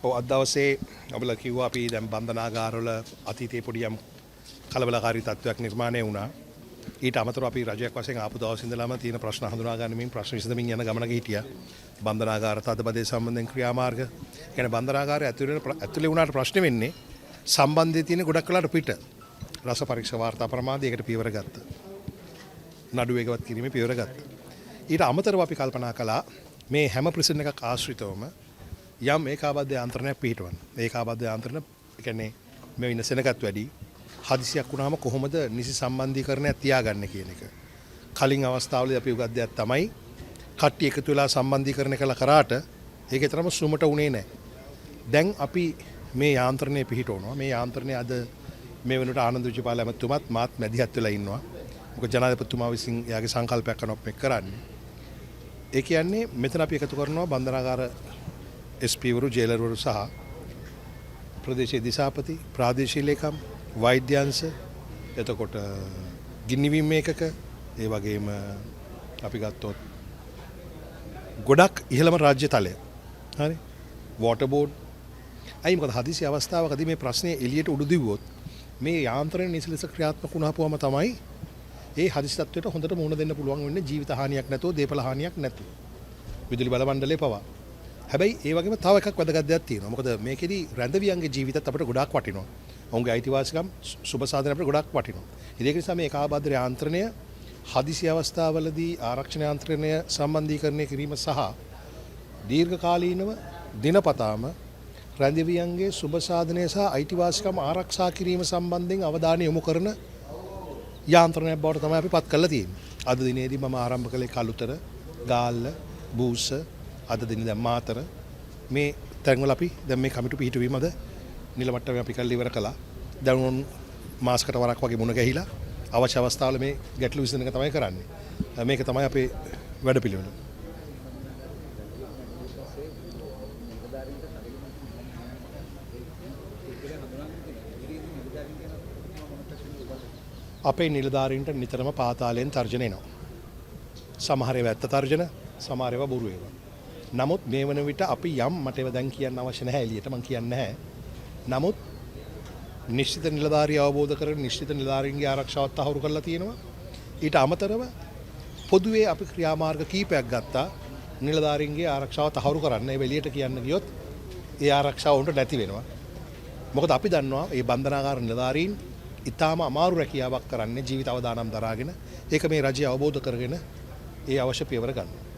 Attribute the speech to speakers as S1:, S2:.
S1: ඔව් අද දවසේ අපල කිව්වා අපි දැන් බන්ධනාගාරවල අතීතයේ පොඩි යම් කලබලකාරී තත්ත්වයක් නිර්මාණය වුණා. ඊට අමතරව අපි රජයක් වශයෙන් ආපු දවස් ඉඳලාම තියෙන ප්‍රශ්න හඳුනා ගන්නමින් ප්‍රශ්න විසඳමින් යන ගමනක හිටියා. බන්ධනාගාර තදබදයේ සම්බන්ධයෙන් ක්‍රියාමාර්ග. කියන්නේ බන්ධනාගාරය ඇතුලේ වුණාට ප්‍රශ්න වෙන්නේ සම්බන්ධයේ තියෙන ගොඩක් වෙලාට පිට. රස පරීක්ෂා වාර්තා ප්‍රමාදයකට පියවර ගත්තා. නඩු වේගවත් කිරීමේ පියවර ගත්තා. ඊට අමතරව අපි කල්පනා කළා මේ හැම ප්‍රිසන් එකක් ආශ්‍රිතවම යම් ඒකාබද්ධ යාන්ත්‍රණයක් පිහිටවන්න. ඒකාබද්ධ යාන්ත්‍රණ කියන්නේ මේ ඉන්න සෙනගත් වැඩි හදිසියක් වුණාම කොහොමද නිසි සම්බන්ධීකරණයක් තියාගන්න කියන එක. කලින් අවස්ථාවලදී අපි උගත් දෙයක් තමයි කට්ටිය එකතු වෙලා සම්බන්ධීකරණය කළා කරාට ඒකේ තරම සුමට උනේ නැහැ. දැන් අපි මේ යාන්ත්‍රණය පිහිටවනවා. මේ යාන්ත්‍රණය අද මේ වෙනකොට ආනන්ද විජේපාල ඇමතුමාත් මාත් මැදිහත් වෙලා ඉන්නවා. මොකද ජනාධිපතිතුමා විසින් එයාගේ සංකල්පයක් කරනොත් මේක කරන්නේ. ඒ කියන්නේ මෙතන අපි එකතු කරනවා බන්ධනාගාර SP වරු ජේලර්වරු සහ ප්‍රදේශීය දිසාපති ප්‍රාදේශීය ලේකම් වෛද්‍ය අංශ එතකොට ගිනිවීම මේකක ඒ වගේම අපි ගත්තොත් ගොඩක් ඉහළම රාජ්‍ය තලය හරි වෝටර් බෝඩ් අයි මොකද හදිසි අවස්ථාවකදී මේ ප්‍රශ්නේ එළියට උඩු දිව්වොත් මේ යාන්ත්‍රණ නිසලස ක්‍රියාත්මක වුණාපුවම තමයි ඒ හදිසි තත්ත්වයට හොඳට මුහුණ දෙන්න පුළුවන් වෙන්නේ ජීවිත හානියක් නැතුව දේපල හානියක් නැතුව විදුලි බල මණ්ඩලයේ පවා හැබැයි ඒ වගේම තව එකක් වැදගත් දෙයක් තියෙනවා. මොකද මේකෙදි රැඳවියන්ගේ ජීවිතත් අපිට ගොඩාක් වටිනවා. ඔවුන්ගේ අයිතිවාසිකම් සුබ සාධන අපිට ගොඩාක් වටිනවා. ඒක නිසා මේ ඒකාබද්ධ යාන්ත්‍රණය හදිසි අවස්ථාවලදී ආරක්ෂණ යාන්ත්‍රණය සම්බන්ධීකරණය කිරීම සහ දීර්ඝකාලීනව දිනපතාම රැඳවියන්ගේ සුබ සාධනය සහ අයිතිවාසිකම් ආරක්ෂා කිරීම සම්බන්ධයෙන් අවධානය යොමු කරන යාන්ත්‍රණයක් බවට තමයි අපි පත් කරලා තියෙන්නේ. අද දිනේදී මම ආරම්භ කළේ කළුතර, ගාල්ල, බූස අද දින දැන් මාතර මේ තැන්වල අපි දැන් මේ කමිටු පිහිටුවීමද නිල මට්ටමේ අපි කල්ලි ඉවර කළා. දැන් මාසකට වරක් වගේ මුණ ගැහිලා අවශ්‍ය අවස්ථාවල මේ ගැටලු විසඳන එක තමයි කරන්නේ. මේක තමයි අපේ වැඩපිළිවෙල. අපේ නිලධාරීන්ට නිතරම පාතාලයෙන් තර්ජන එනවා. සමහර ඒවා ඇත්ත තර්ජන, සමහර ඒවා බොරු ඒවා. නමුත් මේ වන විට අපි යම් මට ඒවා දැන් කියන්න අවශ්‍ය නැහැ එළියට මම කියන්නේ නැහැ. නමුත් නිශ්චිත නිලධාරිය අවබෝධ කරගෙන නිශ්චිත නිලධාරීන්ගේ ආරක්ෂාවත් තහවුරු කරලා තියෙනවා. ඊට අමතරව පොදුවේ අපි ක්‍රියාමාර්ග කීපයක් ගත්තා නිලධාරීන්ගේ ආරක්ෂාව තහවුරු කරන්න. ඒ එළියට කියන්න ගියොත් ඒ ආරක්ෂාව උන්ට නැති වෙනවා. මොකද අපි දන්නවා මේ බන්ධනාගාර නිලධාරීන් ඊටාම අමාරු රැකියාවක් කරන්නේ ජීවිත අවදානම් දරාගෙන. ඒක මේ රජය අවබෝධ කරගෙන ඒ අවශ්‍ය පියවර ගන්නවා.